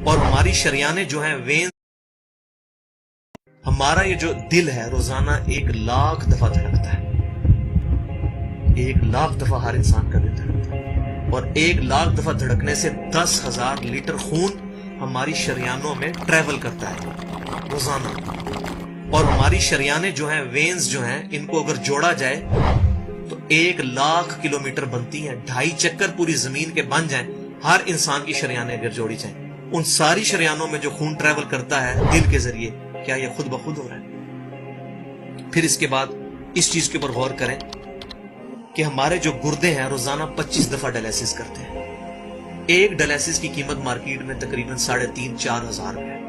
اور ہماری شریانیں جو ہیں وین، ہمارا یہ جو دل ہے روزانہ 1,00,000 دفعہ دھڑکتا ہے. 1,00,000 دفعہ ہر انسان کا دل دھڑکتا ہے، اور 1,00,000 دفعہ دھڑکنے سے 10,000 لیٹر خون ہماری شریانوں میں ٹریول کرتا ہے روزانہ. اور ہماری شریانیں جو ہیں وینز جو ہیں ان کو اگر جوڑا جائے تو 1,00,000 کلومیٹر بنتی ہیں. 2.5 چکر پوری زمین کے بن جائیں ہر انسان کی شریانیں اگر جوڑی جائیں. ان ساری شریانوں میں جو خون ٹریول کرتا ہے دل کے ذریعے، کیا یہ خود بخود ہو رہا ہے؟ پھر اس کے بعد اس چیز کے اوپر غور کریں کہ ہمارے جو گردے ہیں روزانہ 25 دفعہ ڈائلیسس کرتے ہیں. ایک ڈائلیسس کی قیمت مارکیٹ میں تقریباً 3,500-4,000 روپے ہے.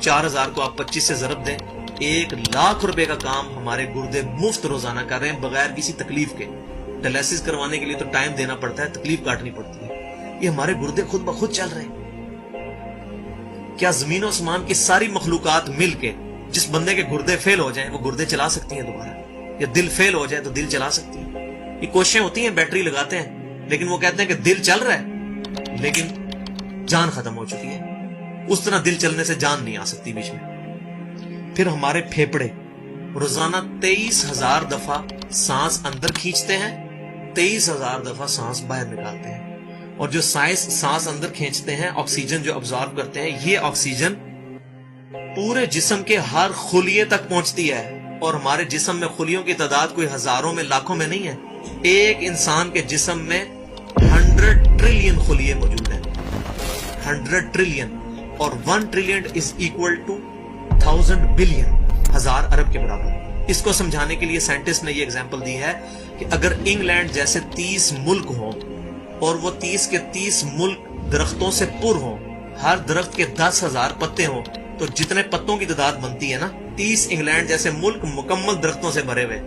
4,000 کو آپ 25 سے ضرب دیں، 1,00,000 روپے کا کام ہمارے گردے مفت روزانہ کر رہے ہیں بغیر کسی تکلیف کے. ڈائلیسس کروانے کے لیے تو ٹائم دینا پڑتا ہے، تکلیف کاٹنی پڑتی ہے. یہ ہمارے گردے خود بخود چل رہے ہیں. کیا زمین و آسمان کی ساری مخلوقات مل کے جس بندے کے گردے فیل ہو جائیں وہ گردے چلا سکتی ہیں دوبارہ؟ یا دل فیل ہو جائے تو دل چلا سکتی ہے؟ یہ کوششیں ہوتی ہیں، بیٹری لگاتے ہیں، لیکن وہ کہتے ہیں کہ دل چل رہا ہے لیکن جان ختم ہو چکی ہے. اس طرح دل چلنے سے جان نہیں آ سکتی بیچ میں. پھر ہمارے پھیپڑے روزانہ 23,000 دفعہ سانس اندر کھینچتے ہیں، 23,000 دفعہ سانس باہر نکالتے ہیں. اور جو سانس اندر کھینچتے ہیں، آکسیجن جو ابزارو کرتے ہیں، یہ آکسیجن پورے جسم کے ہر خلیے تک پہنچتی ہے. اور ہمارے جسم میں خلیوں کی تعداد کوئی ہزاروں میں لاکھوں میں نہیں ہے. ایک انسان کے جسم میں 100 ٹریلین خلیے موجود ہیں. 100 ٹریلین، اور 1 trillion is equal to 1000 billion, 1000 ارب کے برابر. اس کو سمجھانے کے لیے سائنٹسٹ نے یہ ایگزامپل دی ہے کہ اگر انگلینڈ جیسے 30 ملک ہوں اور وہ 30 کے 30 ملک درختوں سے پر ہوں، ہر درخت کے 10,000 پتے ہوں، تو جتنے پتوں کی تعداد بنتی ہے نا، 30 انگلینڈ جیسے ملک مکمل درختوں سے بھرے ہوئے،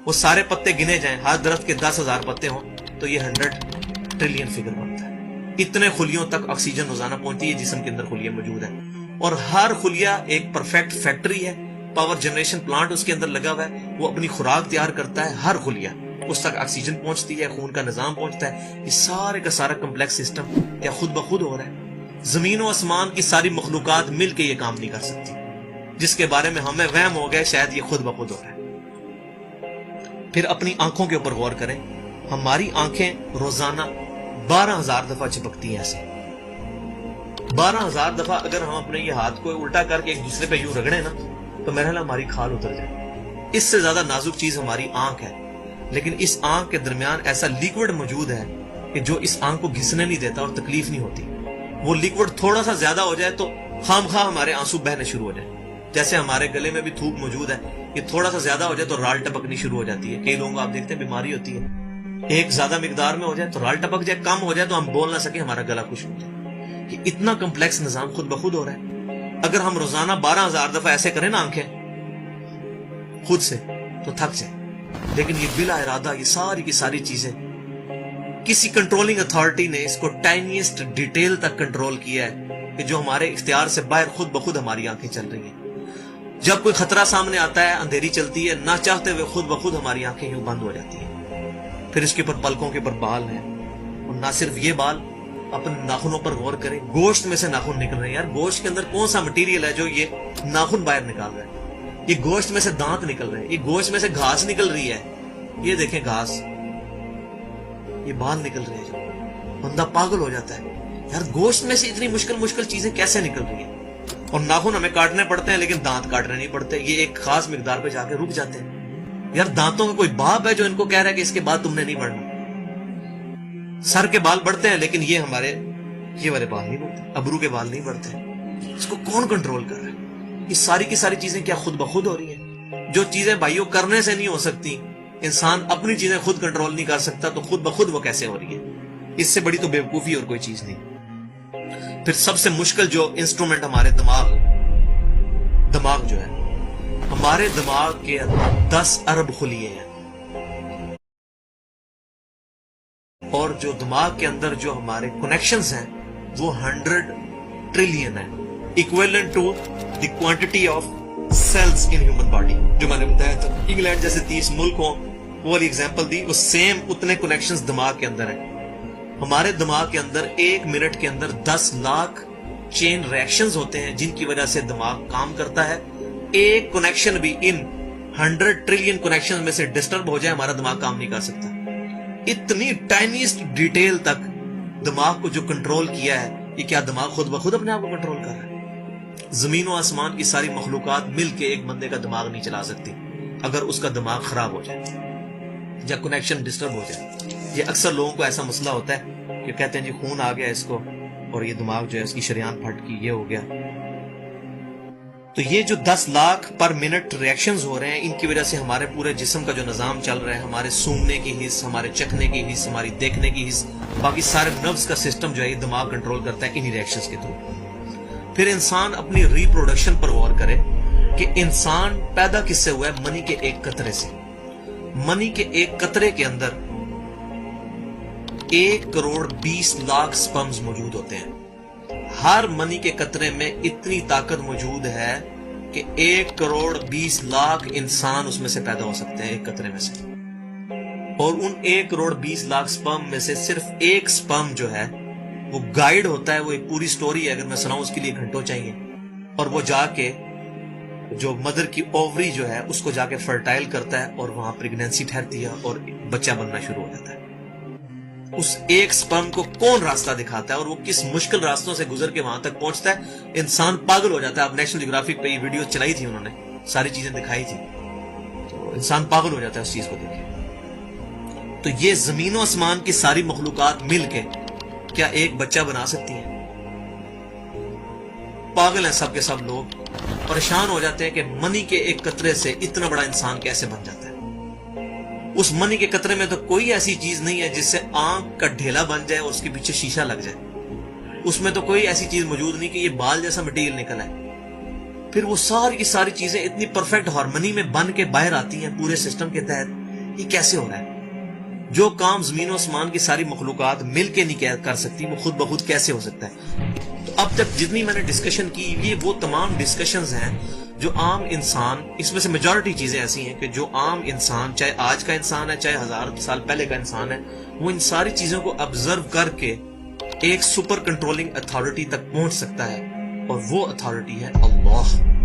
وہ سارے پتے گنے جائیں، ہر درخت کے 10,000 پتے ہوں، تو یہ 100 ٹریلین فگر بنتا ہے. اتنے خلیوں تک آکسیجن روزانہ پہنچتی ہے. جسم کے اندر خلیے موجود ہیں، اور ہر خلیہ ایک پرفیکٹ فیکٹری ہے. پاور جنریشن پلانٹ اس کے اندر لگا ہوا ہے، وہ اپنی خوراک تیار کرتا ہے. ہر خلیہ اس تک آکسیجن پہنچتی ہے، خون کا نظام پہنچتا ہے. یہ سارے کا سارا کمپلیکس سسٹم کیا خود بخود ہو رہا ہے؟ زمین و آسمان کی ساری مخلوقات مل کے یہ کام نہیں کر سکتی، جس کے بارے میں ہمیں وہم ہو گئے شاید یہ خود بخود ہو رہا ہے. پھر اپنی آنکھوں کے اوپر غور کریں. ہماری آنکھیں روزانہ 12,000 دفعہ چپکتی ہیں. ایسے 12,000 دفعہ اگر ہم اپنے یہ ہاتھ کو الٹا کر کے ایک دوسرے پہ یوں رگڑیں نا تو میرا خیال ہماری کھال اتر جائے. اس سے زیادہ نازک چیز ہماری آنکھ ہے، لیکن اس آنکھ کے درمیان ایسا لیکوڈ موجود ہے کہ جو اس آنکھ کو گھسنے نہیں دیتا اور تکلیف نہیں ہوتی. وہ لیکوڈ تھوڑا سا زیادہ ہو جائے تو خام خواہ ہمارے آنسو بہنے شروع ہو جائیں. جیسے ہمارے گلے میں بھی تھوک موجود ہے، یہ تھوڑا سا زیادہ ہو جائے تو رال ٹپکنی شروع ہو جاتی ہے. کئی لوگوں کو آپ دیکھتے ہیں بیماری ہوتی ہے، ایک زیادہ مقدار میں ہو جائے تو رال ٹپک جائے، کم ہو جائے تو ہم بول نہ سکیں، ہمارا گلا خشک ہو جائے. کہ اتنا کمپلیکس نظام خود بخود ہو رہا ہے. اگر ہم روزانہ 12,000 دفعہ ایسے کریں نا آنکھیں خود سے تو تھک جائیں، لیکن یہ بلا ارادہ یہ ساری کی ساری چیزیں کسی کنٹرولنگ اتھارٹی نے اس کو ٹائنیسٹ ڈیٹیل تک کنٹرول کیا ہے کہ جو ہمارے اختیار سے باہر خود بخود ہماری آنکھیں چل رہی ہیں. جب کوئی خطرہ سامنے آتا ہے، اندھیری چلتی ہے، نہ چاہتے ہوئے خود بخود ہماری آنکھیں یوں بند ہو جاتی ہیں. پھر اس کے اوپر پلکوں کے اوپر بال ہیں، اور نہ صرف یہ بال، اپنے ناخنوں پر غور کریں. گوشت میں سے ناخن نکل رہے ہیں. یار گوشت کے اندر کون سا مٹیریل ہے جو یہ ناخن باہر نکال رہا ہے؟ یہ گوشت میں سے دانت نکل رہے ہیں، یہ گوشت میں سے گھاس نکل رہی ہے. یہ دیکھیں گھاس، یہ بال نکل رہے ہیں. جو بندہ پاگل ہو جاتا ہے، یار گوشت میں سے اتنی مشکل چیزیں کیسے نکل رہی ہیں؟ اور ناخن ہمیں کاٹنے پڑتے ہیں لیکن دانت کاٹنے نہیں پڑتے. یہ ایک خاص مقدار پہ جا کے رک جاتے ہیں. یار دانتوں کا کوئی باپ ہے جو ان کو کہہ رہا ہے کہ اس کے بعد تم نے نہیں بڑھنا؟ سر کے بال بڑھتے ہیں لیکن یہ ہمارے یہ والے بال نہیں بڑھتے، ابرو کے بال نہیں بڑھتے. اس کو کون کنٹرول کر رہا ہے؟ یہ ساری کی ساری چیزیں کیا خود بخود ہو رہی ہیں؟ جو چیزیں بھائیوں کرنے سے نہیں ہو سکتی، انسان اپنی چیزیں خود کنٹرول نہیں کر سکتا، تو خود بخود وہ کیسے ہو رہی ہے؟ اس سے بڑی تو بیوقوفی اور کوئی چیز نہیں. پھر سب سے مشکل جو انسٹرومنٹ ہمارے دماغ جو ہے، ہمارے دماغ کے اندر 10 ارب خلیے ہیں، اور جو دماغ کے اندر جو ہمارے کنیکشنز ہیں وہ 100 ٹریلین ہیں، equivalent to the quantity of cells in human body. جو میں نے بتایا تھا انگلینڈ جیسے 30 ملک ہوں، وہ والی ایگزامپل دی، وہ سیم اتنے کنیکشنز دماغ کے اندر ہیں. ہمارے دماغ کے اندر 1 منٹ کے اندر 10 لاکھ چین ریئیکشنز ہوتے ہیں جن کی وجہ سے دماغ کام کرتا ہے. ایک کنیکشن بھی ان 100 ٹریلین کنیکشن میں سے ڈسٹرب ہو جائے ہمارا دماغ کام نہیں کر سکتا. اتنی ٹائنیسٹ ڈیٹیل تک دماغ کو جو کنٹرول کیا ہے, یہ کیا دماغ خود بخود اپنے آپ کو کنٹرول کر رہا ہے؟ زمین و آسمان کی ساری مخلوقات مل کے ایک بندے کا دماغ نہیں چلا سکتی اگر اس کا دماغ خراب ہو جائے یا کنیکشن ڈسٹرب ہو جائے. یہ اکثر لوگوں کو ایسا مسئلہ ہوتا ہے کہ کہتے ہیں جی خون آ گیا اس کو اور یہ دماغ جو ہے اس کی شریان پھٹ گئی, یہ ہو گیا. تو یہ جو 10 لاکھ پر منٹ ریئیکشنز ہو رہے ہیں, ان کی وجہ سے ہمارے پورے جسم کا جو نظام چل رہا ہے, ہمارے سونگنے کی حص, ہمارے چکھنے کی حص, ہماری دیکھنے کی حص, باقی سارے نروز کا سسٹم جو ہے یہ دماغ کنٹرول کرتا ہے انہی ریئیکشنز کے تھرو. پھر انسان اپنی ریپروڈکشن پر غور کرے کہ انسان پیدا کس سے ہوا ہے؟ منی کے ایک قطرے سے. منی کے ایک قطرے کے اندر 1,20,00,000 سپرمز موجود ہوتے ہیں. ہر منی کے قطرے میں اتنی طاقت موجود ہے کہ 1,20,00,000 انسان اس میں سے پیدا ہو سکتے ہیں ایک قطرے میں سے. اور ان 1,20,00,000 سپرم میں سے صرف ایک سپرم جو ہے وہ گائیڈ ہوتا ہے. وہ ایک پوری سٹوری ہے, اگر میں سناؤں اس کے لیے گھنٹوں چاہیے. اور وہ جا کے جو مدر کی اووری جو ہے اس کو جا کے فرٹائل کرتا ہے اور وہاں پریگنینسی ٹھہرتی ہے اور بچہ بننا شروع ہو جاتا ہے. اس ایک سپرم کو کون راستہ دکھاتا ہے اور وہ کس مشکل راستوں سے گزر کے وہاں تک پہنچتا ہے؟ انسان پاگل ہو جاتا ہے. اب نیشنل جیوگرافک پہ یہ ویڈیو چلائی تھی, انہوں نے ساری چیزیں دکھائی تھی, تو انسان پاگل ہو جاتا ہے اس چیز کو دیکھ کے. تو یہ زمین و آسمان کی ساری مخلوقات مل کے کیا ایک بچہ بنا سکتی ہیں؟ پاگل ہیں سب کے سب لوگ, پریشان ہو جاتے ہیں کہ منی کے ایک قطرے سے اتنا بڑا انسان کیسے بن جاتا ہے. اس منی کے قطرے میں تو کوئی ایسی چیز نہیں ہے جس سے آنکھ کا ڈھیلا بن جائے اور اس کے پیچھے شیشہ لگ جائے. اس میں تو کوئی ایسی چیز موجود نہیں کہ یہ بال جیسا مٹیریل نکل ہے. پھر وہ ساری کی ساری چیزیں اتنی پرفیکٹ ہارمنی میں بن کے باہر آتی ہیں پورے سسٹم کے تحت. یہ کیسے ہو رہا ہے؟ جو کام زمین و آسمان کی ساری مخلوقات مل کے نہیں کر سکتی وہ خود بخود کیسے ہو سکتا ہے؟ تو اب تک جتنی میں نے ڈسکشن کی, یہ وہ تمام ڈسکشنز ہیں جو عام انسان, اس میں سے میجورٹی چیزیں ایسی ہیں کہ جو عام انسان, چاہے آج کا انسان ہے چاہے 1000 سال پہلے کا انسان ہے, وہ ان ساری چیزوں کو آبزرو کر کے ایک سپر کنٹرولنگ اتھارٹی تک پہنچ سکتا ہے, اور وہ اتھارٹی ہے اللہ.